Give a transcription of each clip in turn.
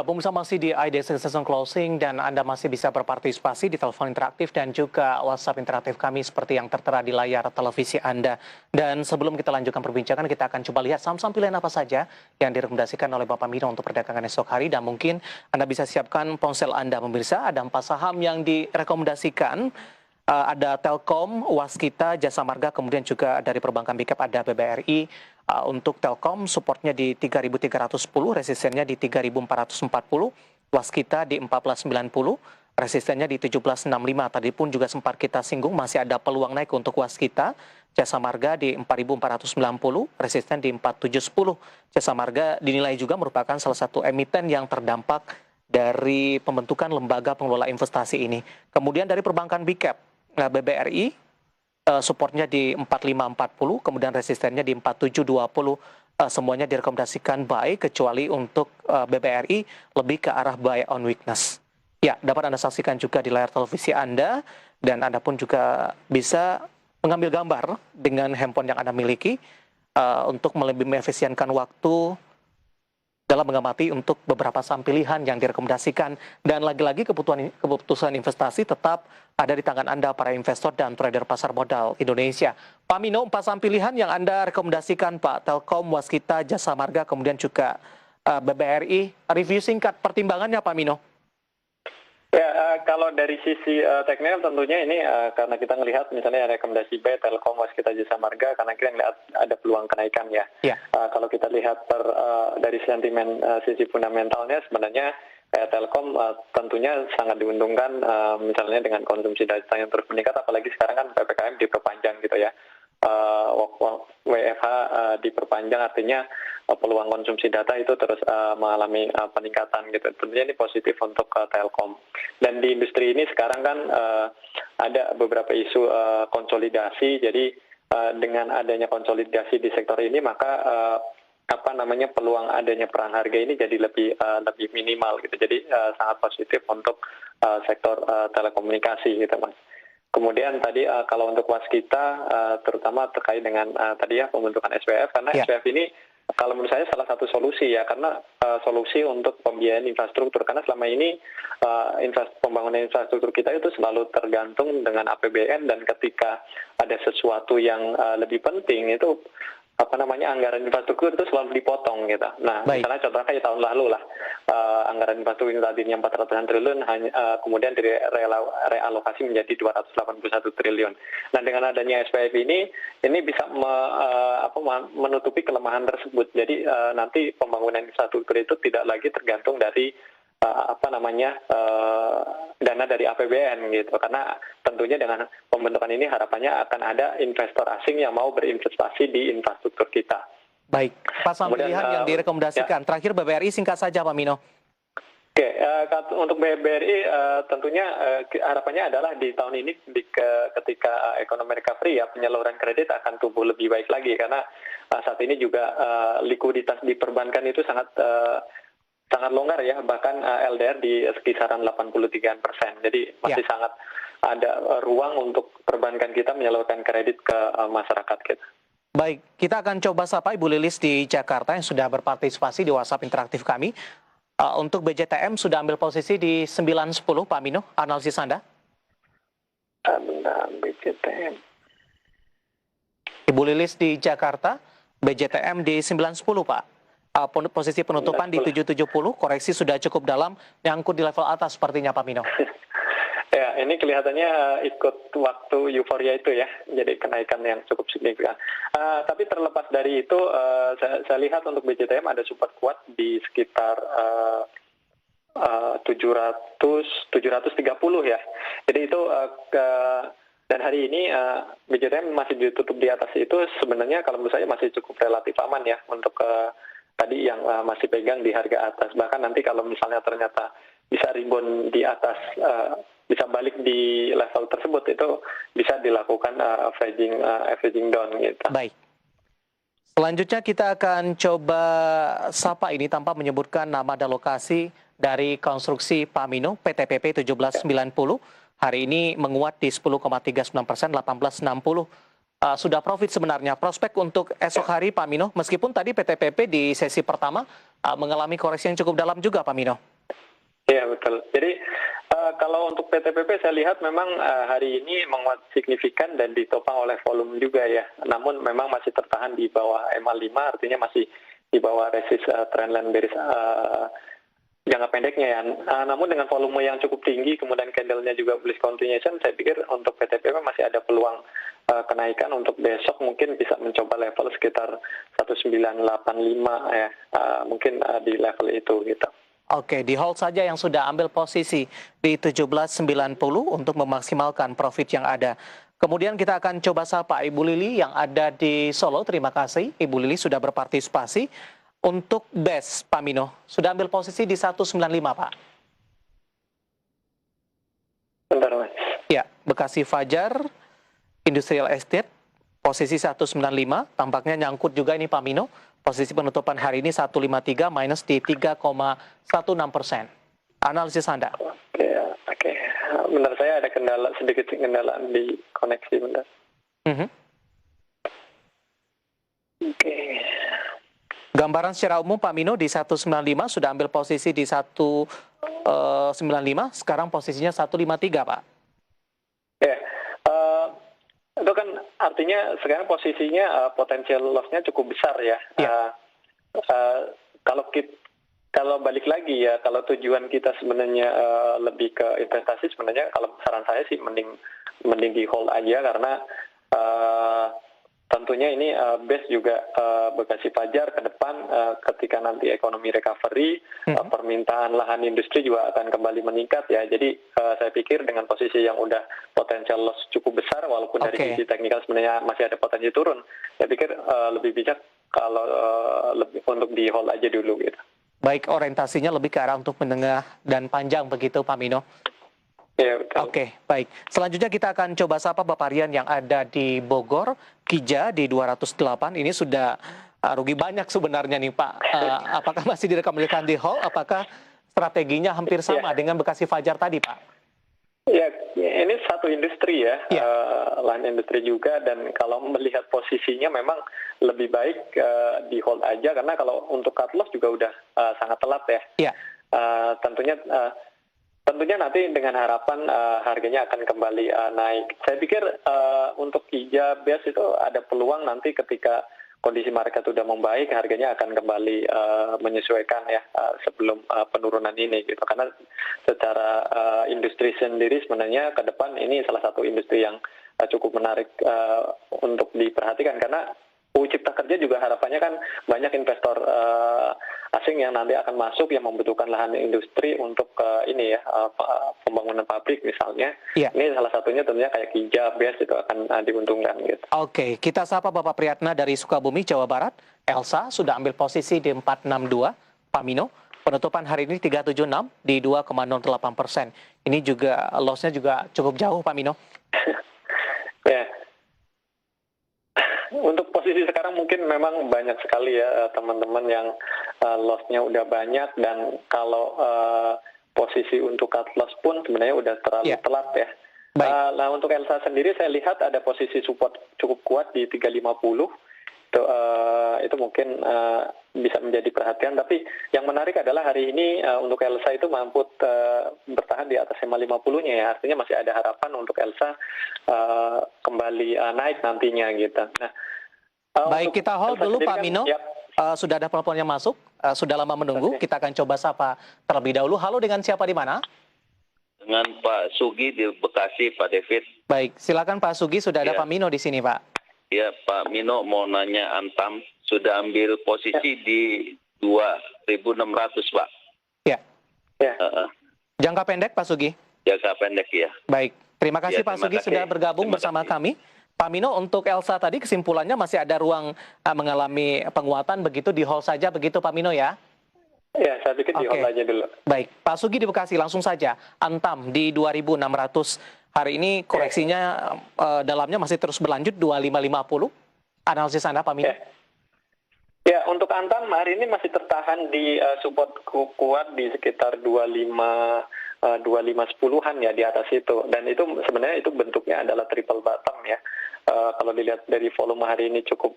Ya, pemirsa masih di ID Session Closing dan Anda masih bisa berpartisipasi di telepon interaktif dan juga WhatsApp interaktif kami seperti yang tertera di layar televisi Anda. Dan sebelum kita lanjutkan perbincangan, kita akan coba lihat saham-saham pilihan apa saja yang direkomendasikan oleh Bapak Mino untuk perdagangan esok hari. Dan mungkin Anda bisa siapkan ponsel Anda, pemirsa. Ada 4 saham yang direkomendasikan. Ada Telkom, Waskita, Jasa Marga, kemudian juga dari perbankan Big Cap ada BBRI. Untuk Telkom, supportnya di 3.310, resistennya di 3.440, Waskita di 14.90, resistennya di 17.65. Tadi pun juga sempat kita singgung, masih ada peluang naik untuk Waskita. Jasa Marga di 4.490, resisten di 4.710. Jasa Marga dinilai juga merupakan salah satu emiten yang terdampak dari pembentukan lembaga pengelola investasi ini. Kemudian dari perbankan Big Cap, BBRI, supportnya di 4540, kemudian resistennya di 4720. Semuanya direkomendasikan buy, kecuali untuk BBRI lebih ke arah buy on weakness. Ya, dapat Anda saksikan juga di layar televisi Anda, dan Anda pun juga bisa mengambil gambar dengan handphone yang Anda miliki untuk lebih mengefisienkan waktu dalam mengamati untuk beberapa saham pilihan yang direkomendasikan. Dan lagi-lagi keputusan investasi tetap ada di tangan Anda, para investor dan trader pasar modal Indonesia. Pak Mino, 4 saham pilihan yang Anda rekomendasikan, Pak: Telkom, Waskita, Jasa Marga, kemudian juga BBRI. Review singkat pertimbangannya, Pak Mino. Ya, kalau dari sisi teknikal tentunya ini karena kita melihat misalnya rekomendasi buy Telkom, Waskita, Jasa Marga, karena kita melihat ada peluang kenaikan ya. Kalau kita lihat dari sentimen sisi fundamentalnya sebenarnya Telkom tentunya sangat diuntungkan misalnya dengan konsumsi data yang terus meningkat, apalagi sekarang kan PPKM diperpanjang gitu ya. WFH diperpanjang, artinya peluang konsumsi data itu terus mengalami peningkatan gitu. Tentunya ini positif untuk Telkom. Dan di industri ini sekarang kan ada beberapa isu konsolidasi. Jadi dengan adanya konsolidasi di sektor ini, maka peluang adanya perang harga ini jadi lebih minimal gitu. Jadi sangat positif untuk sektor telekomunikasi gitu, Mas. Kemudian tadi kalau untuk Waskita terutama terkait dengan tadi ya pembentukan SPF, karena SPF ini kalau menurut saya salah satu solusi ya, karena solusi untuk pembiayaan infrastruktur, karena selama ini pembangunan infrastruktur kita itu selalu tergantung dengan APBN, dan ketika ada sesuatu yang lebih penting itu anggaran infrastruktur itu selalu dipotong gitu. Nah, misalnya contohnya kayak tahun lalu lah, anggaran infrastruktur yang tadinya 400-an triliun kemudian realokasi menjadi 281 triliun. Nah, dengan adanya SPF ini bisa menutupi kelemahan tersebut. Jadi nanti pembangunan infrastruktur itu tidak lagi tergantung dari dana dari APBN gitu, karena tentunya dengan pembentukan ini harapannya akan ada investor asing yang mau berinvestasi di infrastruktur kita. Baik, Pak, saham pilihan yang direkomendasikan. Terakhir BBRI singkat saja, Pak Mino. Oke, untuk BBRI tentunya harapannya adalah di tahun ini ketika ekonomi recovery ya, penyaluran kredit akan tumbuh lebih baik lagi, karena saat ini juga likuiditas di perbankan itu sangat longgar ya, bahkan LDR di kisaran 83%. Jadi masih sangat ada ruang untuk perbankan kita menyalurkan kredit ke masyarakat kita. Baik, kita akan coba sapa Ibu Lilis di Jakarta yang sudah berpartisipasi di WhatsApp interaktif kami. Untuk BJTM sudah ambil posisi di 910, Pak Mino, analisis Anda? BJTM. Ibu Lilis di Jakarta, BJTM di 910, Pak. Posisi penutupan di 770, koreksi sudah cukup dalam, nyangkut di level atas sepertinya, Pak Mino. Ya, ini kelihatannya ikut waktu euforia itu ya, jadi kenaikan yang cukup signifikan. Tapi terlepas dari itu, saya lihat untuk BJTM ada support kuat di sekitar 730 ya. Jadi itu dan hari ini BJTM masih ditutup di atas itu, sebenarnya kalau menurut saya masih cukup relatif aman ya untuk tadi yang masih pegang di harga atas. Bahkan nanti kalau misalnya ternyata bisa rebound di atas, bisa balik di level tersebut, itu bisa dilakukan averaging down gitu. Baik. Selanjutnya kita akan coba sapa ini tanpa menyebutkan nama dan lokasi dari konstruksi Pak Mino, PTPP 1790. Hari ini menguat di 10,39%, 1860. Sudah profit sebenarnya. Prospek untuk esok hari, Pak Mino, meskipun tadi PTPP di sesi pertama mengalami koreksi yang cukup dalam juga, Pak Mino. Iya betul. Jadi kalau untuk PTPP saya lihat memang hari ini menguat signifikan dan ditopang oleh volume juga ya. Namun memang masih tertahan di bawah MA5, artinya masih di bawah resist trendline bearish jangka pendeknya ya. Namun dengan volume yang cukup tinggi, kemudian candle-nya juga bullish continuation, saya pikir untuk PTPP masih ada peluang kenaikan untuk besok mungkin bisa mencoba level sekitar 1985 ya, mungkin di level itu gitu. Oke, di hold saja yang sudah ambil posisi di 17.90 untuk memaksimalkan profit yang ada. Kemudian kita akan coba sapa Ibu Lili yang ada di Solo. Terima kasih, Ibu Lili sudah berpartisipasi. Untuk BES, Pak Mino, sudah ambil posisi di 195, Pak. Bentar, Mas. Ya, Bekasi Fajar, Industrial Estate, posisi 195, tampaknya nyangkut juga ini Pak Mino. Posisi penutupan hari ini 153 minus di 3,16%. Analisis Anda. Oke. Benar, saya ada sedikit kendala di koneksi, bentar. Oke. Gambaran secara umum Pak Mino di 195 sudah ambil posisi di 195, sekarang posisinya 153, Pak. Ya, itu kan artinya sekarang posisinya potensial loss-nya cukup besar ya. Kalau balik lagi ya, kalau tujuan kita sebenarnya lebih ke investasi, sebenarnya kalau saran saya sih mending di hold aja, karena tentunya ini base juga Bekasi Fajar ke depan ketika nanti ekonomi recovery, permintaan lahan industri juga akan kembali meningkat ya. Jadi saya pikir dengan posisi yang udah potensial loss cukup besar, walaupun dari sisi teknikal sebenarnya masih ada potensi turun, saya pikir lebih bijak kalau lebih untuk di hold aja dulu gitu. Baik, orientasinya lebih ke arah untuk menengah dan panjang begitu Pak Mino? Ya, betul. Oke, baik. Selanjutnya kita akan coba sapa Bapak Rian yang ada di Bogor, Kija di 208. Ini sudah rugi banyak sebenarnya nih Pak. Apakah masih direkomendasikan di hold? Apakah strateginya hampir sama dengan Bekasi Fajar tadi Pak? Ya, ini satu industri ya, lahan industri juga, dan kalau melihat posisinya memang lebih baik di hold aja, karena kalau untuk cut loss juga udah sangat telat ya. Tentunya nanti dengan harapan harganya akan kembali naik. Saya pikir untuk Kija BES itu ada peluang nanti ketika kondisi market sudah membaik, harganya akan kembali menyesuaikan ya sebelum penurunan ini gitu. Karena secara industri sendiri sebenarnya ke depan ini salah satu industri yang cukup menarik untuk diperhatikan, karena UU Cipta Kerja juga harapannya kan banyak investor asing yang nanti akan masuk yang membutuhkan lahan industri untuk pembangunan pabrik misalnya. Ini salah satunya tentunya kayak Kija, BES itu akan diuntungkan gitu. Oke, kita sapa Bapak Priyatna dari Sukabumi, Jawa Barat. Elsa sudah ambil posisi di 462, Pak Mino. Penutupan hari ini 376 di 2,08%. Ini juga loss-nya juga cukup jauh Pak Mino. Ya. Untuk posisi sekarang mungkin memang banyak sekali ya teman-teman yang loss-nya udah banyak, dan kalau posisi untuk cut loss pun sebenarnya udah terlalu telat ya. Nah untuk Elsa sendiri saya lihat ada posisi support cukup kuat di 350. Itu mungkin bisa menjadi perhatian, tapi yang menarik adalah hari ini untuk Elsa itu mampu bertahan di atas 550-nya ya, artinya masih ada harapan untuk Elsa kembali naik nantinya gitu. Nah, baik, kita hold dulu Pak Mino. Sudah ada telepon yang masuk, sudah lama menunggu, kita akan coba sapa terlebih dahulu. Halo, dengan siapa di mana? Dengan Pak Sugi di Bekasi, Pak David. Baik, silakan Pak Sugi, sudah ada Pak Mino di sini Pak. Ya, Pak Mino mau nanya Antam, sudah ambil posisi di 2.600, Pak. Ya. Jangka pendek, Pak Sugi? Jangka pendek, ya. Baik, terima kasih Pak Sugi sudah bergabung bersama kami. Pak Mino, untuk Elsa tadi kesimpulannya masih ada ruang mengalami penguatan begitu, di hold saja begitu Pak Mino ya? Ya, saya pikir di hold aja dulu. Baik, Pak Sugi di Bekasi langsung saja. Antam di 2.600. Hari ini koreksinya dalamnya masih terus berlanjut 2550. Analisis Anda Pak Mino? Ya, untuk Antam hari ini masih tertahan di support kuat di sekitar 2510-an ya, di atas itu. Dan itu sebenarnya itu bentuknya adalah triple bottom ya. Kalau dilihat dari volume hari ini cukup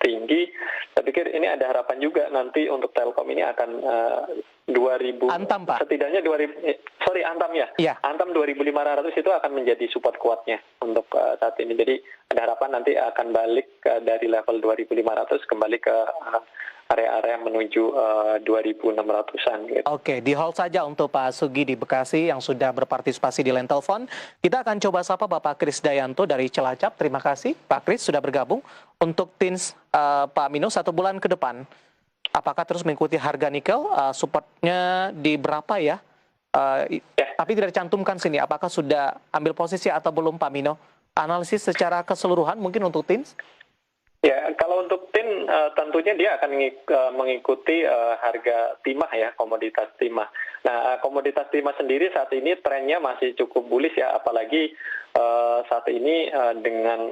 tinggi, saya pikir ini ada harapan juga nanti untuk Telkom ini akan 2000 Antam, Pak. setidaknya 2000 Antam ya. Iya. Antam 2500 itu akan menjadi support kuatnya untuk saat ini. Jadi ada harapan nanti akan balik dari level 2500 kembali ke area-area menuju 2600-an gitu. Oke, di hold saja untuk Pak Sugi di Bekasi yang sudah berpartisipasi di line telepon. Kita akan coba sapa Bapak Kris Dayanto dari Cilacap. Terima kasih Pak Kris sudah bergabung. Untuk TINS Pak Mino 1 bulan ke depan, apakah terus mengikuti harga nikel? Supportnya di berapa ya? Tapi tidak dicantumkan sini. Apakah sudah ambil posisi atau belum Pak Mino? Analisis secara keseluruhan mungkin untuk TINS? Ya, kalau untuk tin tentunya dia akan mengikuti harga timah ya, komoditas timah. Nah, komoditas timah sendiri saat ini trennya masih cukup bullish ya, apalagi saat ini dengan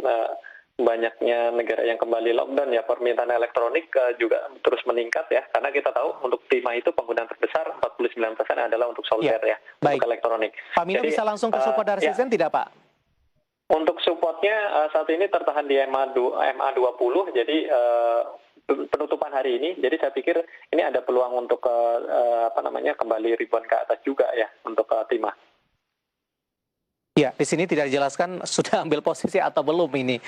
banyaknya negara yang kembali lockdown ya, permintaan elektronik juga terus meningkat ya, karena kita tahu untuk timah itu penggunaan terbesar 49% adalah untuk solder ya, untuk elektronik. Pak Mino bisa langsung ke support dari season tidak Pak? Untuk supportnya saat ini tertahan di MA20, jadi penutupan hari ini. Jadi saya pikir ini ada peluang untuk kembali ribuan ke atas juga ya untuk timah. Ya, di sini tidak dijelaskan sudah ambil posisi atau belum ini.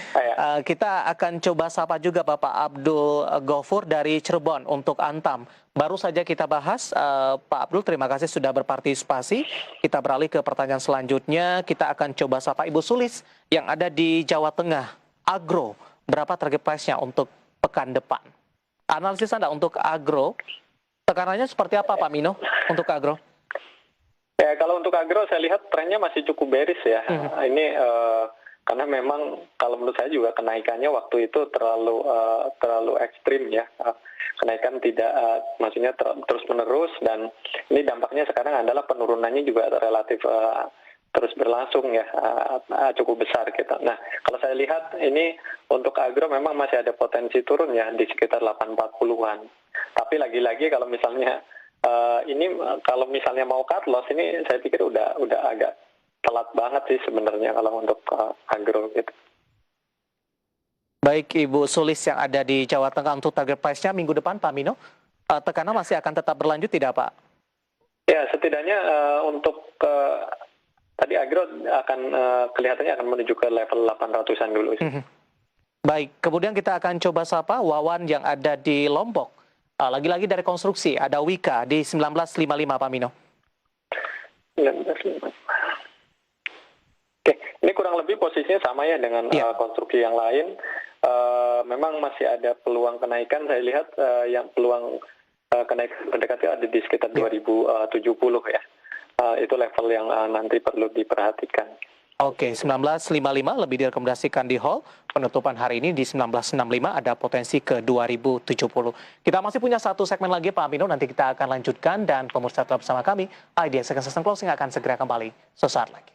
Kita akan coba sapa juga Bapak Abdul Gofur dari Cirebon untuk Antam. Baru saja kita bahas, Pak Abdul, terima kasih sudah berpartisipasi. Kita beralih ke pertanyaan selanjutnya. Kita akan coba sapa Ibu Sulis yang ada di Jawa Tengah. Agro, berapa target price-nya untuk pekan depan? Analisis Anda untuk agro, tekanannya seperti apa Pak Mino untuk agro? Ya, kalau untuk agro saya lihat trennya masih cukup bearish ya. Ini karena memang kalau menurut saya juga kenaikannya waktu itu terlalu ekstrim ya. Kenaikan tidak maksudnya terus menerus, dan ini dampaknya sekarang adalah penurunannya juga relatif terus berlangsung ya, cukup besar gitu. Nah, kalau saya lihat ini untuk agro memang masih ada potensi turun ya di sekitar 840-an. Tapi lagi-lagi kalau misalnya ini kalau misalnya mau cut loss, ini saya pikir udah agak telat banget sih sebenarnya kalau untuk agro gitu. Baik Ibu Sulis yang ada di Jawa Tengah, untuk target price-nya minggu depan Pak Mino, tekanan masih akan tetap berlanjut tidak Pak? Ya, setidaknya untuk tadi agro akan kelihatannya akan menuju ke level 800-an dulu. Baik, kemudian kita akan coba sapa Wawan yang ada di Lombok. Lagi-lagi dari konstruksi, ada Wika di 1955 Pak Mino. 1955. Oke, ini kurang lebih posisinya sama ya dengan konstruksi yang lain. Memang masih ada peluang kenaikan, saya lihat yang peluang kenaikan mendekati ada di sekitar 2070 ya. Itu level yang nanti perlu diperhatikan. Oke, 1955 lebih direkomendasikan di hold. Penutupan hari ini di 1965 ada potensi ke 2070. Kita masih punya satu segmen lagi Pak Mino, nanti kita akan lanjutkan, dan pemirsa tetap bersama kami. IDX Second Closing akan segera kembali sesaat lagi.